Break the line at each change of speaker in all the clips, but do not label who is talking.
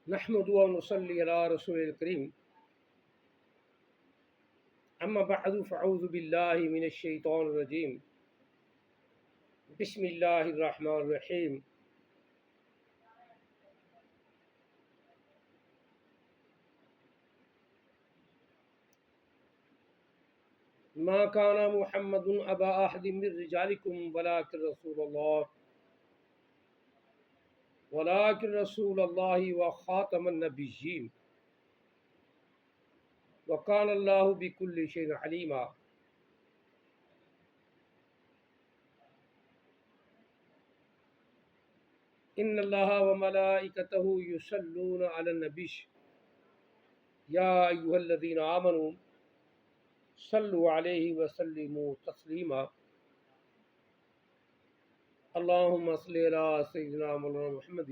نحمد و نصلی علی رسول الکریم اما بعد فاعوذ باللہ من الشیطان الرجیم بسم اللہ الرحمن الرحیم ما کان محمد ابا احد من رجالکم ولکن رسول اللہ وخاتم النبیین وکان اللہ بکل شیء علیما۔ ان اللہ وملائکتہ یصلون علی النبی یا ایھا الذین آمنوا صلوا علیہ وسلموا تسلیما۔ اللہم صلی علی سیدنا مولانا محمد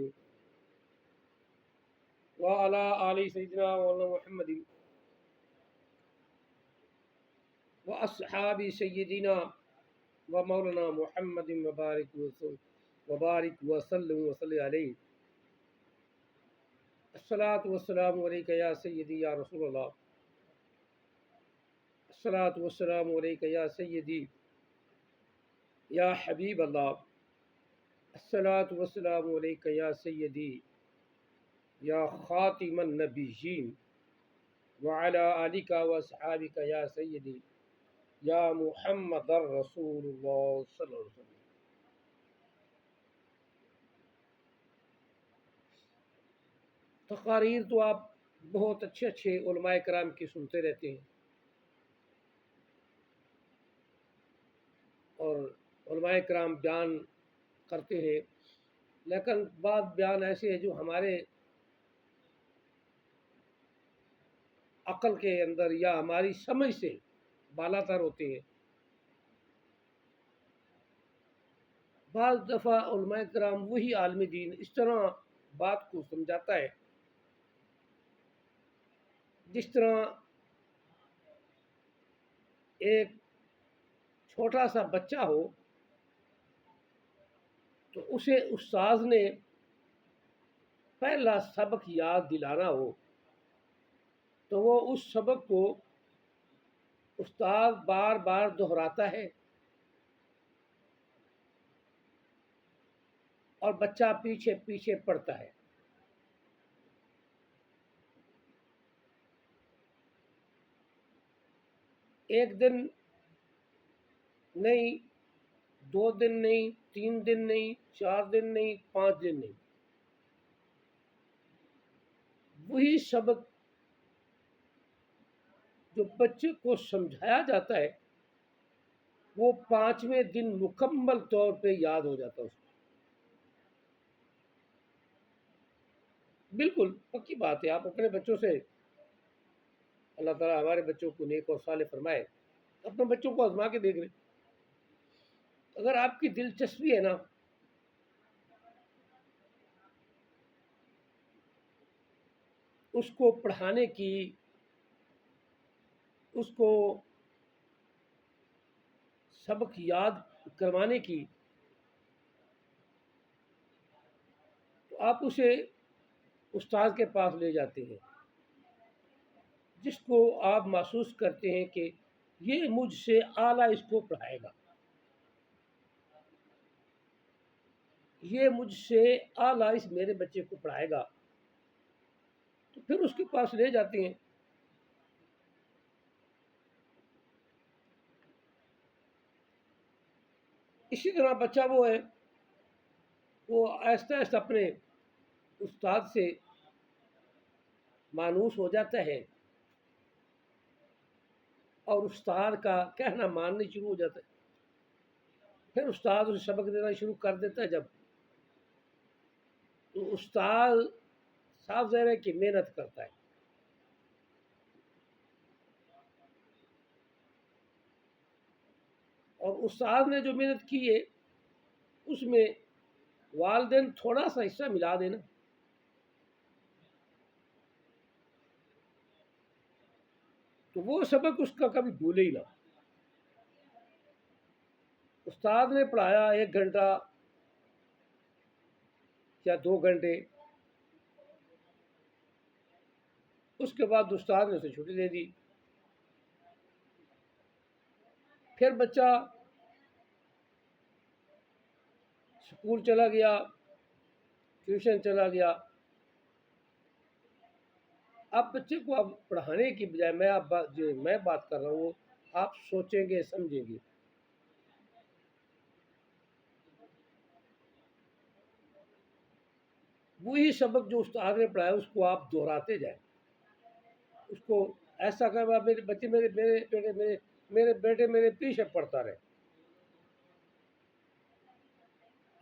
وعلی آل سیدنا مولانا محمد واصحاب سیدنا و مولانا محمد وبارک وسلم وصلی علیہ۔ الصلاۃ والسلام علیک یا سیدی یا رسول اللہ، الصلاۃ والسلام علیک یا سیدی یا حبیب اللہ، الصلاۃ والسلام علیک یا سیدی یا خاتم النبیین وعلی آلک واصحابک یا سیدی یا محمد الرسول اللہ صلی اللہ علیہ وسلم۔ تقاریر تو آپ بہت اچھے علماء کرام کی سنتے رہتے ہیں، اور علماء کرام بیان کرتے ہیں، لیکن بعض بیان ایسے ہیں جو ہمارے عقل کے اندر یا ہماری سمجھ سے بالا تر ہوتے ہیں۔ بعض دفعہ علماء کرام وہی عالم دین اس طرح بات کو سمجھاتا ہے جس طرح ایک چھوٹا سا بچہ ہو تو اسے استاذ نے پہلا سبق یاد دلانا ہو تو وہ اس سبق کو استاد بار بار دہراتا ہے اور بچہ پیچھے پیچھے پڑھتا ہے۔ ایک دن نہیں، 2 دن نہیں، 3 دن نہیں، 4 دن نہیں، 5 دن نہیں، وہی سبق جو بچے کو سمجھایا جاتا ہے وہ 5ویں دن مکمل طور پہ یاد ہو جاتا ہے اس کو۔ بالکل پکی بات ہے۔ آپ اپنے بچوں سے، اللہ تعالیٰ ہمارے بچوں کو نیک اور صالح فرمائے، اپنے بچوں کو آزما کے دیکھ لیں۔ اگر آپ کی دلچسپی ہے نا اس کو پڑھانے کی، اس کو سبق یاد کروانے کی، تو آپ اسے استاد کے پاس لے جاتے ہیں جس کو آپ محسوس کرتے ہیں کہ یہ مجھ سے اعلیٰ اس کو پڑھائے گا، یہ مجھ سے اعلیٰ اس میرے بچے کو پڑھائے گا، تو پھر اس کے پاس لے جاتے ہیں۔ اسی طرح بچہ وہ ہے، وہ آہستہ آہستہ اپنے استاد سے مانوس ہو جاتا ہے اور استاد کا کہنا ماننے شروع ہو جاتا ہے۔ پھر استاد اسے سبق دینا شروع کر دیتا ہے جب، تو استاد صاف ظاہر ہے کہ محنت کرتا ہے، اور استاد نے جو محنت کی ہے اس میں والدین تھوڑا سا حصہ ملا دینا، تو وہ سبق اس کا کبھی بھولے ہی نہ۔ استاد نے پڑھایا 1 گھنٹہ یا 2 گھنٹے، اس کے بعد استاد نے اسے چھٹی دے دی. پھر بچہ اسکول چلا گیا, ٹیوشن چلا گیا. اب بچے کو اب پڑھانے کی بجائے میں بات کر رہا ہوں, آپ سوچیں گے, سمجھیں گے. وہی سبق جو استاد نے پڑھایا اس کو آپ دہراتے جائیں. اس کو ایسا کہ میرے بچے میرے بیٹے میرے پیچھے پڑھتا رہے.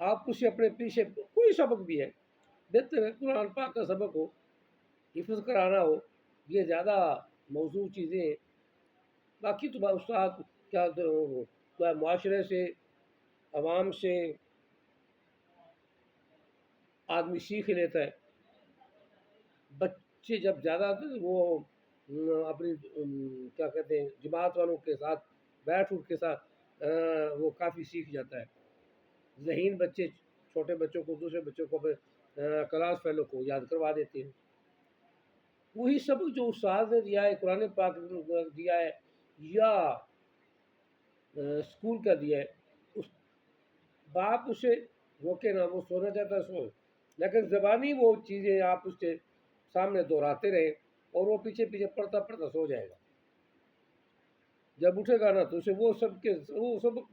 آپ اسے اپنے پیچھے کوئی سبق بھی ہے, بہتر ہے قرآن پاک کا سبق ہو, حفظ کرانا ہو, یہ زیادہ موضوع چیزیں ہیں. باقی تو استاد کیا معاشرے سے, عوام سے آدمی سیکھ لیتا ہے. بچے جب زیادہ آتے ہیں وہ اپنی کیا کہتے ہیں جماعت والوں کے ساتھ بیٹھ اٹھ کے ساتھ وہ کافی سیکھ جاتا ہے. ذہین بچے چھوٹے بچوں کو, دوسرے بچوں کو, کلاس فیلو کو یاد کروا دیتے ہیں. وہی سبق جو استاد نے دیا ہے, قرآن پاک نے دیا ہے یا اسکول کا دیا ہے, اس باپ اسے روکے نہ, وہ سونا چاہتا ہے سو, لیکن زبانی وہ چیزیں آپ اس کے سامنے دہراتے رہیں اور وہ پیچھے پیچھے پڑھتا پڑھتا سو جائے گا. جب اٹھے گا نا تو اسے وہ سبق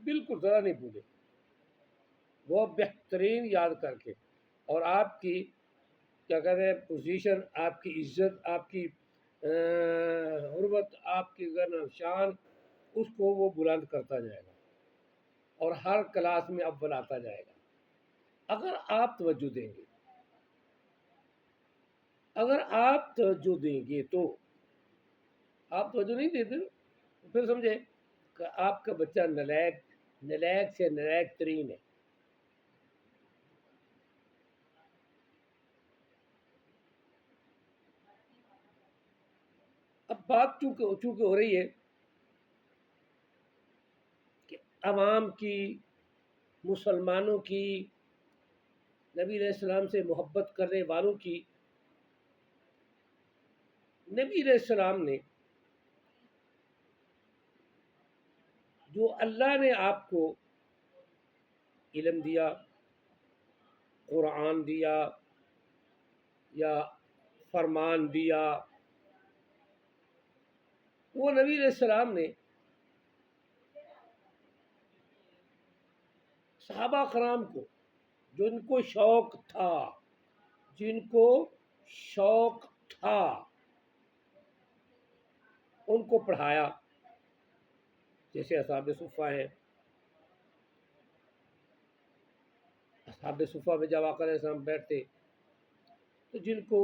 بالکل ذرا نہیں بھولے, وہ بہترین یاد کر کے, اور آپ کی کیا کہتے ہیں پوزیشن, آپ کی عزت, آپ کی حرمت, آپ کی شان, اس کو وہ بلند کرتا جائے گا اور ہر کلاس میں اول آتا جائے گا. اگر آپ توجہ دیں گے, اگر آپ توجہ دیں گے تو, آپ توجہ نہیں دیتے تو پھر سمجھے کہ آپ کا بچہ نلائق سے نلائق ترین ہے. اب بات چونکہ ہو رہی ہے کہ عوام کی, مسلمانوں کی, نبی علیہ السلام سے محبت کرنے والوں کی. نبی علیہ السلام نے جو اللہ نے آپ کو علم دیا, قرآن دیا یا فرمان دیا, وہ نبی علیہ السلام نے صحابہ کرام کو, جن کو شوق تھا, ان کو پڑھایا. جیسے اصحاب صفہ ہیں, اصحاب صفہ میں جب آقا علیہ السلام بیٹھتے تو جن کو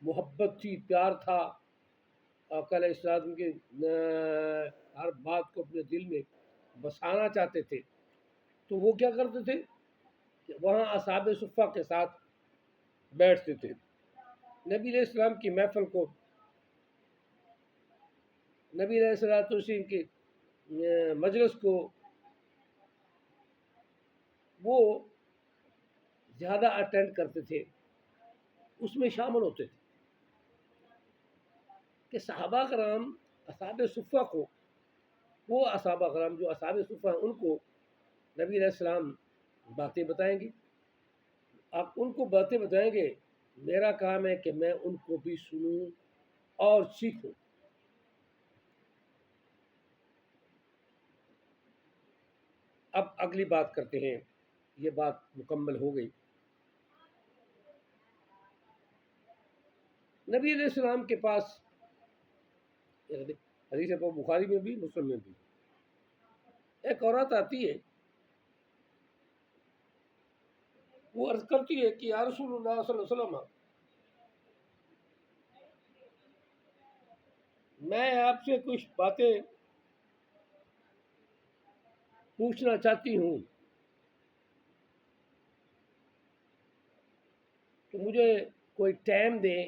محبت تھی, پیار تھا, آقا علیہ السلام کے ہر بات کو اپنے دل میں بسانا چاہتے تھے, تو وہ کیا کرتے تھے کہ وہاں اصحاب صفہ کے ساتھ بیٹھتے تھے. نبی علیہ السلام کی محفل کو, نبی علیہ السلام کی مجلس کو وہ زیادہ اٹینڈ کرتے تھے, اس میں شامل ہوتے تھے. کہ صحابہ کرام اصحاب صفہ کو, وہ صحابہ کرام جو اصحاب صفہ ہیں, ان کو نبی علیہ السلام باتیں بتائیں گے. آپ ان کو باتیں بتائیں گے, میرا کام ہے کہ میں ان کو بھی سنوں اور سیکھوں. اب اگلی بات کرتے ہیں, یہ بات مکمل ہو گئی. نبی علیہ السلام کے پاس حدیث بخاری میں بھی, مسلم میں بھی, ایک عورت آتی ہے, وہ عرض کرتی ہے کہ یا رسول اللہ صلی اللہ علیہ وسلم, میں آپ سے کچھ باتیں پوچھنا چاہتی ہوں, تو مجھے کوئی ٹائم دیں,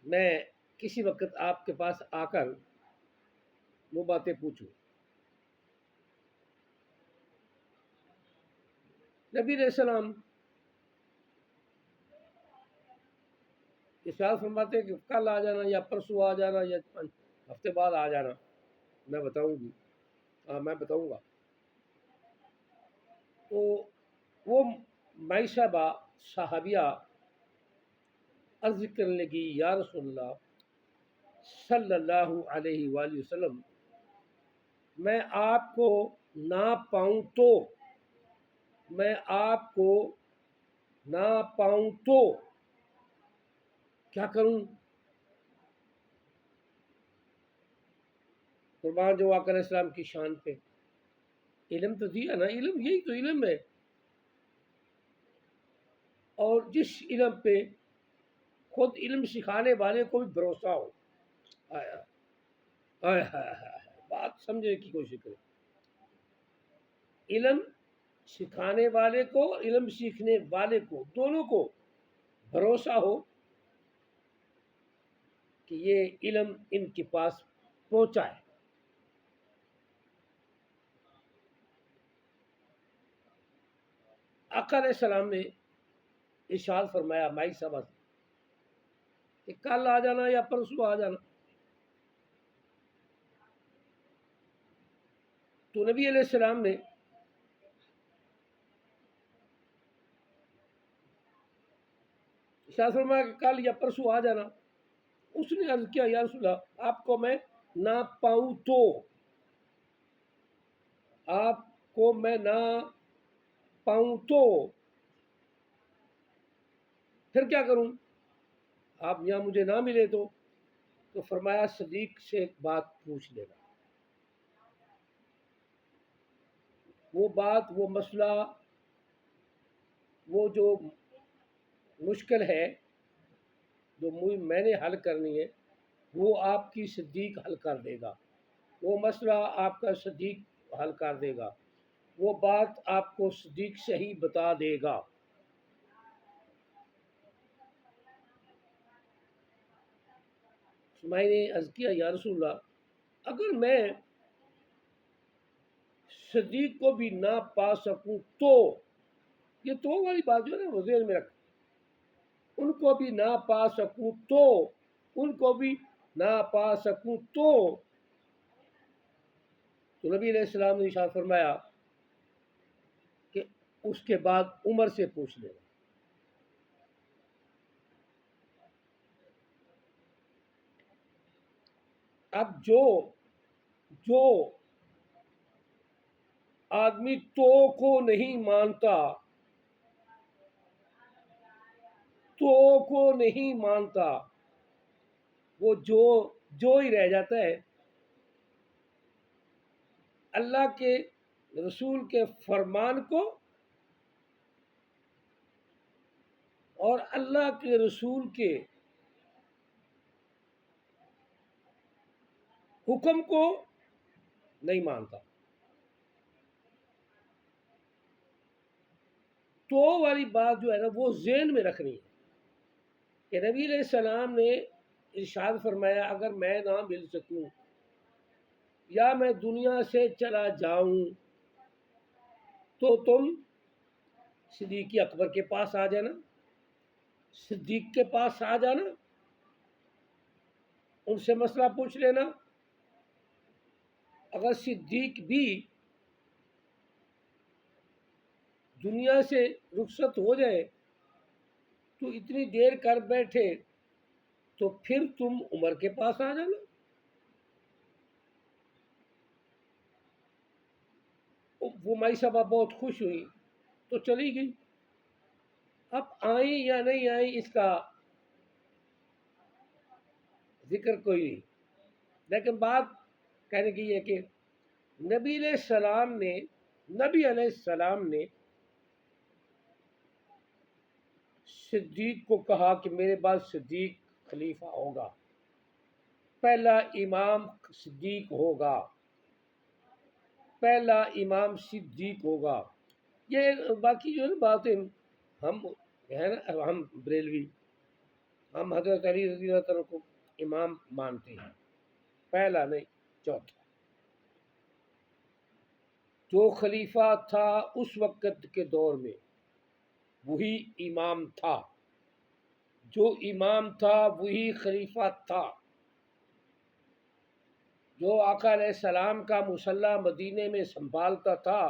میں کسی وقت آپ کے پاس آ کر وہ باتیں پوچھوں. نبی علیہ السلام ارشاد فرماتے ہیں کہ کل آ جانا یا پرسوں آ جانا یا ہفتے بعد آ جانا، میں بتاؤں گی، میں بتاؤں گا۔ تو وہ مائی صاحبہ صحابیہ عرض کرنے لگی یا رسول اللہ صلی اللہ علیہ وآلہ وسلم، میں آپ کو نہ پاؤں تو، میں آپ کو نہ پاؤں تو کیا کروں؟ قربان جو آقا علیہ السلام کی شان پہ، علم تو دیا نا، علم یہی تو علم ہے، اور جس علم پہ خود علم سکھانے والے کو بھی بھروسہ ہو، آیا آیا آیا، بات سمجھنے کی کوشش کریں، علم سکھانے والے کو، علم سیکھنے والے کو، دونوں کو بھروسہ ہو کہ یہ علم ان کے پاس پہنچا ہے۔ آقا علیہ السلام نے ارشاد فرمایا مائی صاحبہ سے کہ کل آ جانا یا پرسوں آ جانا۔ تو نبی علیہ السلام نے ارشاد فرمایا کہ کل یا پرسوں آ جانا۔ اس نے عرض کیا یا رسول اللہ آپ کو میں نہ پاؤں تو، آپ کو میں نہ پاؤں تو پھر کیا کروں؟ آپ یہاں مجھے نہ ملے تو فرمایا صدیق سے ایک بات پوچھ لینا، وہ بات، وہ مسئلہ، وہ جو مشکل ہے جو میں نے حل کرنی ہے، وہ آپ کی صدیق حل کر دے گا، وہ مسئلہ آپ کا صدیق حل کر دے گا، وہ بات آپ کو صدیق صحیح بتا دے گا۔ میں نے عرض کیا یا رسول اللہ اگر میں صدیق کو بھی نہ پا سکوں تو، یہ تو والی بات جو ہے نا وہ ذہن میں رکھ، ان کو بھی نہ پا سکوں تو، ان کو بھی نہ پا سکوں تو نبی علیہ السلام نے ارشاد فرمایا کہ اس کے بعد عمر سے پوچھ لینا۔ اب جو آدمی تو کو نہیں مانتا، تو کو نہیں مانتا، وہ جو ہی رہ جاتا ہے، اللہ کے رسول کے فرمان کو اور اللہ کے رسول کے حکم کو نہیں مانتا۔ تو والی بات جو ہے نا وہ ذہن میں رکھنی ہے کہ نبی علیہ السلام نے ارشاد فرمایا اگر میں نہ مل سکوں یا میں دنیا سے چلا جاؤں تو تم صدیق اکبر کے پاس آ جانا، صدیق کے پاس آ جانا، ان سے مسئلہ پوچھ لینا۔ اگر صدیق بھی دنیا سے رخصت ہو جائے تو اتنی دیر کر بیٹھے تو پھر تم عمر کے پاس آ جانا۔ وہ مائی صاحبہ بہت خوش ہوئی تو چلی گئی۔ اب آئیں یا نہیں آئیں اس کا ذکر کوئی نہیں، لیکن بات کہنے کی یہ کہ نبی علیہ السلام نے صدیق کو کہا کہ میرے بعد صدیق خلیفہ ہوگا، پہلا امام صدیق ہوگا، پہلا امام صدیق ہوگا۔ یہ باقی جو ہے نا باتیں ہم ہے نا، ہم بریلوی، ہم حضرت علی رضی اللہ عنہ کو امام مانتے ہیں، پہلا نہیں چوتھا، جو خلیفہ تھا اس وقت کے دور میں وہی امام تھا، جو امام تھا وہی خلیفہ تھا، جو آقا علیہ السلام کا مصلی مدینے میں سنبھالتا تھا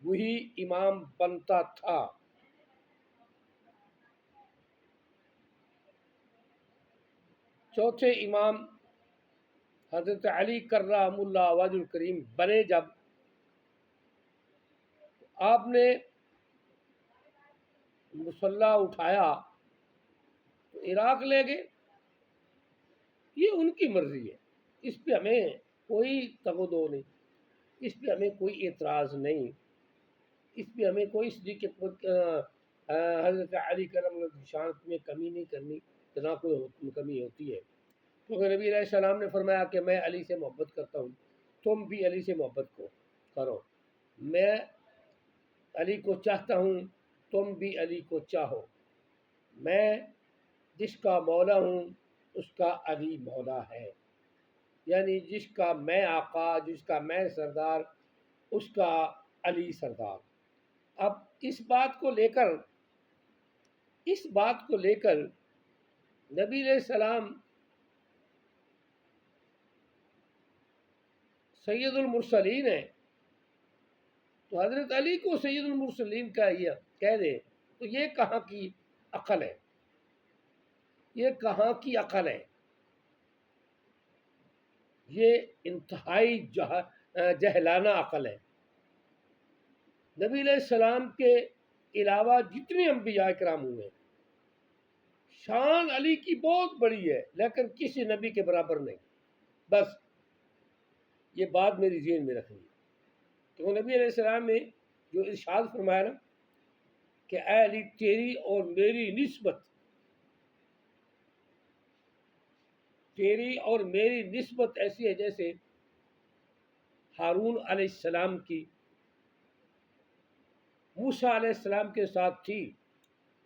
وہی امام بنتا تھا۔ چوتھے امام حضرت علی کرم اللہ وجہ الکریم بنے جب آپ نے مصلی اٹھایا تو عراق لے گئے، یہ ان کی مرضی ہے، اس پہ ہمیں کوئی تغدو نہیں، اس پہ ہمیں کوئی اعتراض نہیں، اس پہ ہمیں کوئی صدیق حضرت علی کرم اللہ کی شان میں کمی نہیں کرنی، نہ کوئی کمی ہوتی ہے، کیونکہ نبی علیہ السلام نے فرمایا کہ میں علی سے محبت کرتا ہوں، تم بھی علی سے محبت کرو، میں علی کو چاہتا ہوں، تم بھی علی کو چاہو، میں جس کا مولا ہوں اس کا علی مولا ہے، یعنی جس کا میں آقا، جس کا میں سردار، اس کا علی سردار۔ اب اس بات کو لے کر نبی علیہ السلام سید المرسلین ہیں، تو حضرت علی کو سید المرسلین کا یہ کہہ دے تو یہ کہاں کی عقل ہے، یہ کہاں کی عقل ہے، یہ انتہائی جہلانہ عقل ہے۔ نبی علیہ السلام کے علاوہ جتنے انبیاء کرام ہوئے شان علی کی بہت بڑی ہے، لیکن کسی نبی کے برابر نہیں، بس یہ بات میری ذہن میں رکھنی، تو نبی علیہ السلام نے جو ارشاد فرمایا نا کہ اے علی تیری اور میری نسبت ایسی ہے جیسے ہارون علیہ السلام کی موسیٰ علیہ السلام کے ساتھ تھی،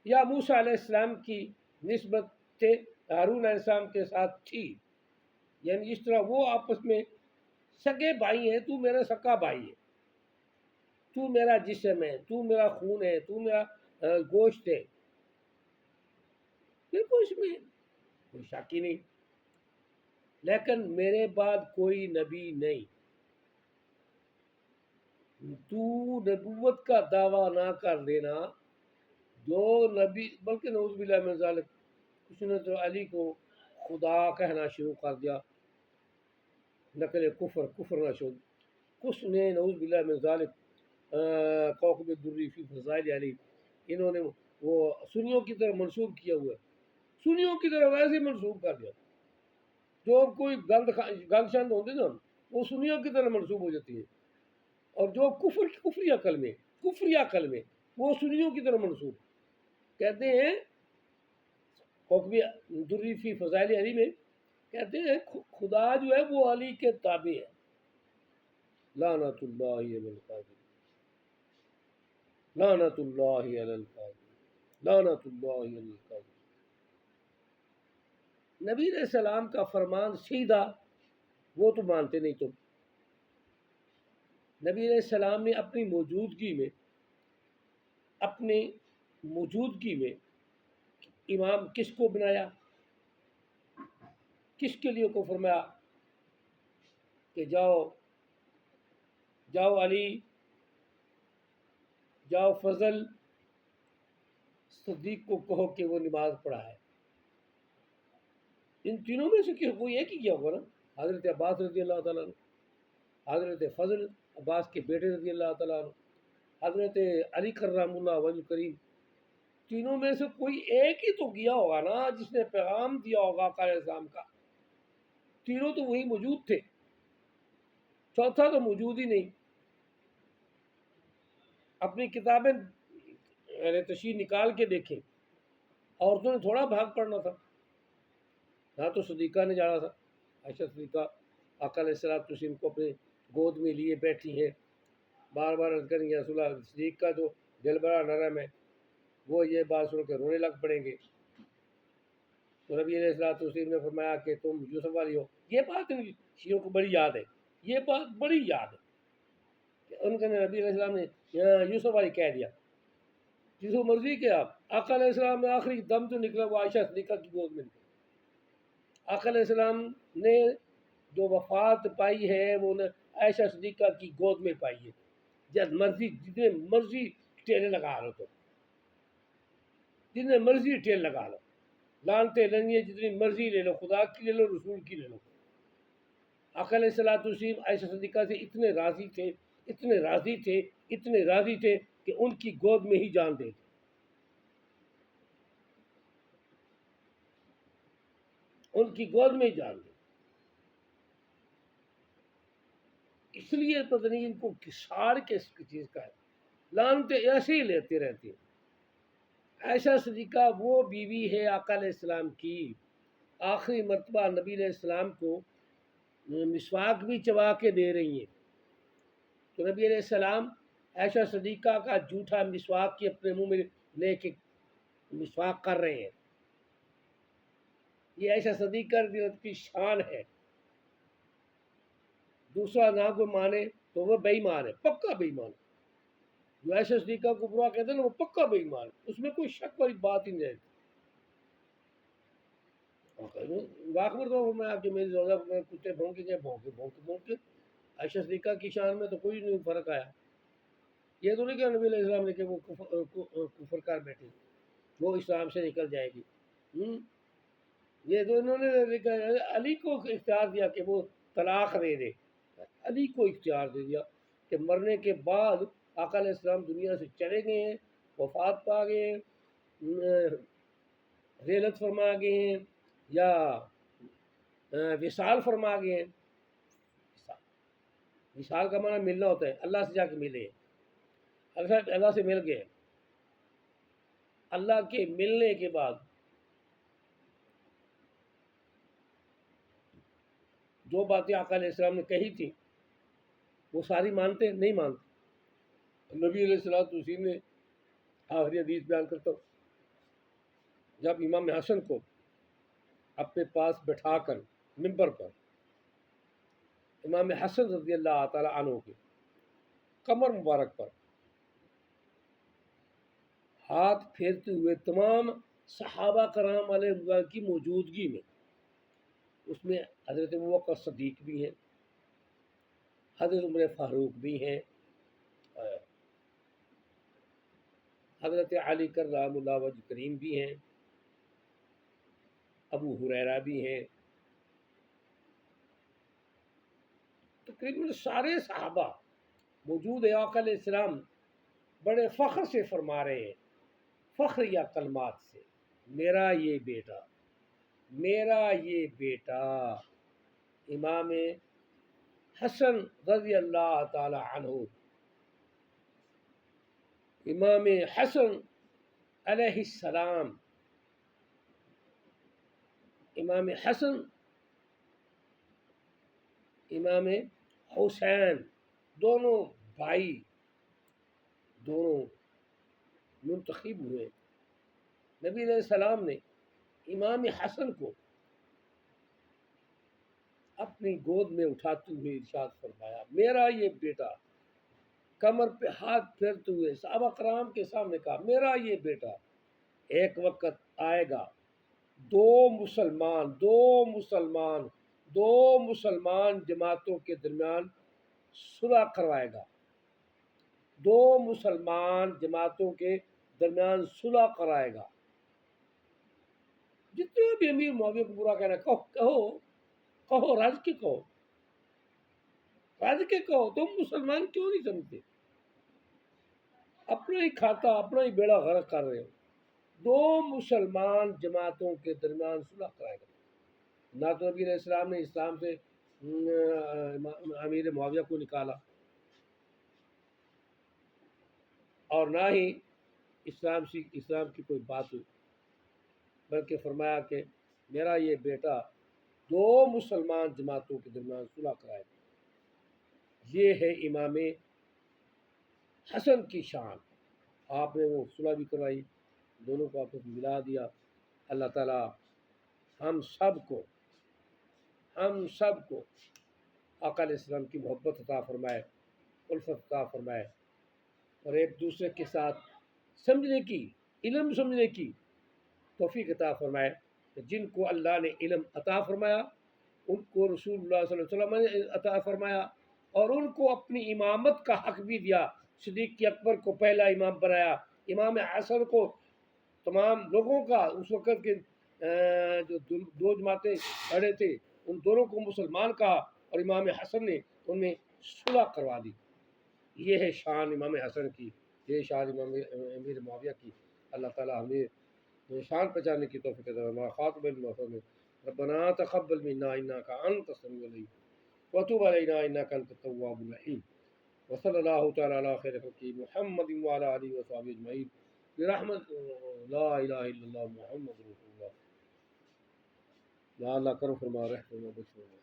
یا موسیٰ علیہ السلام کی نسبت ہارون علیہ السلام کے ساتھ تھی، یعنی اس طرح وہ آپس میں سگے بھائی ہیں، تو میرا سگا بھائی ہے، تو میرا جسم ہے، تو میرا خون ہے، تو میرا گوشت ہے، بالکل اس میں کوئی شک ہی نہیں، لیکن میرے بعد کوئی نبی نہیں، تو نبوت کا دعویٰ نہ کر دینا، جو نبی بلکہ نعوذ باللہ من ذالک اس نے تو علی کو خدا کہنا شروع کر دیا، نقل کفر نہ شد، کس نے نعوذ باللہ من ذالک کوکب الدری فی فضائل علی، انہوں نے وہ سنیوں کی طرف منسوب کیا ہوا ہے، سنیوں کی طرف ایسے منسوب کر دیا، جو کوئی گند شند ہوتے نا وہ سنیوں کی طرف منسوب ہو جاتی ہے، اور جو کفری عقل میں وہ سنیوں کی طرف منسوب کہتے ہیں، کوکب الدری فی فضائل علی میں کہتے ہیں خدا جو ہے وہ علی کے تابع ہے، لعنت اللہ علی القاذب، لعنت اللہ علی القاذب، لعنت اللہ علی القاذب۔ نبی علیہ السلام کا فرمان سیدھا، وہ تو مانتے نہیں تم، نبی علیہ السلام نے اپنی موجودگی میں امام کس کو بنایا، کس کے لیے کو فرمایا کہ جاؤ علی، جاؤ فضل، صدیق کو کہو کہ وہ نماز پڑھائے، ان تینوں میں سے کوئی ایک ہی کیا ہوگا نا، حضرت عباس رضی اللہ تعالیٰ عنہ، حضرت فضل عباس کے بیٹے رضی اللہ تعالیٰ عنہ، حضرت علی کرم اللہ وجہ کریم، تینوں میں سے کوئی ایک ہی تو کیا ہوگا نا جس نے پیغام دیا ہوگا آقا علیہ السلام کا، تینوں تو وہی موجود تھے، چوتھا تو موجود ہی نہیں۔ اپنی کتابیں تشریح نکال کے دیکھیں، عورتوں نے تھوڑا بھاگ پڑنا تھا، نہ تو صدیقہ نے جانا تھا، عائشہ صدیقہ آقا علیہ السلام کو اپنے گود میں لیے بیٹھی ہیں، بار بار عرض کریں گے رسول اللہ، صدیق کا تو دل بڑا نرم ہے، وہ یہ بات سن کے رونے لگ پڑیں گے، تو نبی علیہ السلام نے فرمایا کہ تم یوسف والی ہو، یہ بات شیعوں کو بڑی یاد ہے، یہ بات بڑی یاد ہے کہ ان کے نبی علیہ السلام نے یوسف والی کہہ دیا، جس کو مرضی کے آپ آقا علیہ السلام نے آخری دم جو نکلا وہ عائشہ صدیقہ کی گود میں نکلا۔ آقا علیہ السلام نے جو وفات پائی ہے وہ عائشہ صدیقہ کی گود میں پائی ہے۔ جب مرضی جتنے مرضی ٹیلے لگا لو، تو جتنے مرضی ٹیل لگا لو، لانتے لنگے جتنی مرضی لے لو، خدا کی لے لو، رسول کی لے لو، آقا علیہ السلام عائشہ صدیقہ سے اتنے راضی تھے، اتنے راضی تھے، اتنے راضی تھے کہ ان کی گود میں ہی جان دے دی، ان کی گود میں ہی جان دے۔ اس لیے پتہ نہیں ان کو کساڑ کس چیز کا ہے، لانتے ایسے ہی لیتے رہتے ہیں۔ عائشہ صدیقہ وہ بیوی ہے آقا علیہ السلام کی، آخری مرتبہ نبی علیہ السلام کو مسواک بھی چبا کے دے رہی ہیں، تو نبی علیہ السلام عائشہ صدیقہ کا جھوٹا مسواک کی اپنے منہ میں لے کے مسواک کر رہے ہیں۔ یہ عائشہ صدیقہ رضی اللہ عنہا کی شان ہے۔ دوسرا نہ کوئی مانے تو وہ بے ایمان ہے، پکا بے ایمان۔ جو عائشہ صدیقہ کو برا کہتے ہیں نا، وہ پکا بے ایمان، اس میں کوئی شک والی بات ہی نہیں رہتی۔ واقعہ تو میں آپ کے میری روزہ میں کتے بھونکے گئے، بھونکے عائشہ صدیقہ کی شان میں تو کوئی نہیں فرق آیا۔ یہ تو نہیں کہ نبی علیہ السلام نے کہ وہ کفر کر بیٹھے، وہ اسلام سے نکل جائے گی۔ یہ تو انہوں نے علی کو اختیار دیا کہ وہ طلاق دے دے، علی کو اختیار دے دیا کہ مرنے کے بعد آقا علیہ السلام دنیا سے چلے گئے ہیں، وفات پا گئے ہیں، ریلت فرما گئے ہیں یا وصال فرما گئے ہیں۔ وصال کا معنی ملنا ہوتا ہے، اللہ سے جا کے ملے، اللہ سے مل گئے۔ اللہ کے ملنے کے بعد جو باتیں آقا علیہ السلام نے کہی تھی وہ ساری مانتے نہیں مانتے۔ نبی علیہ السلام نے آخری حدیث بیان کرتا ہوں، جب امام حسن کو اپنے پاس بٹھا کر منبر پر امام حسن رضی اللہ تعالی عنہ کے کمر مبارک پر ہاتھ پھیرتے ہوئے تمام صحابہ کرام علیہ رضوان کی موجودگی میں، اس میں حضرت ابوبکر صدیق بھی ہیں، حضرت عمر فاروق بھی ہیں، حضرت علی کرام اللہ وجہ کریم بھی ہیں، ابو ہریرہ بھی ہیں، تقریباً سارے صحابہ موجود ہیں۔ آقا علیہ السلام بڑے فخر سے فرما رہے ہیں، فخر یا کلمات سے، میرا یہ بیٹا، میرا یہ بیٹا امام حسن رضی اللہ تعالی عنہ، امام حسن علیہ السلام، امام حسن، امام حسین، دونوں بھائی دونوں منتخب ہوئے۔ نبی علیہ السلام نے امام حسن کو اپنی گود میں اٹھاتے ہوئے ارشاد فرمایا، میرا یہ بیٹا، کمر پہ ہاتھ پھیرتے ہوئے صحابہ کرام کے سامنے کہا، میرا یہ بیٹا، ایک وقت آئے گا دو مسلمان جماعتوں کے درمیان صلح کروائے گا، دو مسلمان جماعتوں کے درمیان صلح کرائے گا۔ جتنے بھی امیر معاویہ کو برا کہنا، کہو رج کے کہو، تم مسلمان کیوں نہیں سمجھتے؟ اپنا ہی کھاتا، اپنا ہی بیڑا غرق کر رہے ہو۔ دو مسلمان جماعتوں کے درمیان صلح کرائے گا۔ نہ تو نبی علیہ السلام نے اسلام سے امیر معاویہ کو نکالا، اور نہ ہی اسلام کی کوئی بات ہوئی، بلکہ فرمایا کہ میرا یہ بیٹا دو مسلمان جماعتوں کے درمیان صلح کرائے گا۔ یہ ہے امام حسن کی شان۔ آپ نے وہ صلح بھی کروائی، دونوں کو آپس میں ملا دیا۔ اللہ تعالیٰ ہم سب کو آقا علیہ السلام کی محبت عطا فرمائے، الفت عطا فرمائے، اور ایک دوسرے کے ساتھ سمجھنے کی، علم سمجھنے کی توفیق عطا فرمائے کہ جن کو اللہ نے علم عطا فرمایا ان کو رسول اللہ صلی اللہ علیہ وسلم نے عطا فرمایا، اور ان کو اپنی امامت کا حق بھی دیا۔ صدیق اکبر کو پہلا امام بنایا، امام حسن کو تمام لوگوں کا اس وقت کے جو دو جماعتیں کھڑے تھے ان دونوں کو مسلمان کہا، اور امام حسن نے ان میں صلح کروا دی۔ یہ ہے شان امام حسن کی، یہ شان امام امیر معاویہ کی۔ اللہ تعالیٰ ہمیں شان پہچاننے کی توفیق عطا فرمائے۔ خاتم المحسنین، ربنا تقبل منا انک انت السمیع العلیم وتب علینا انک انت التواب الرحیم، وصلی اللہ تعالیٰ علی خیر خلقہ محمد وعلی آلہ وصحبہ اجمعین برحمت لا الہ الا اللہ محمد رسول اللہ۔ یا اللہ کرم فرما، رحم فرما، بخش فرما۔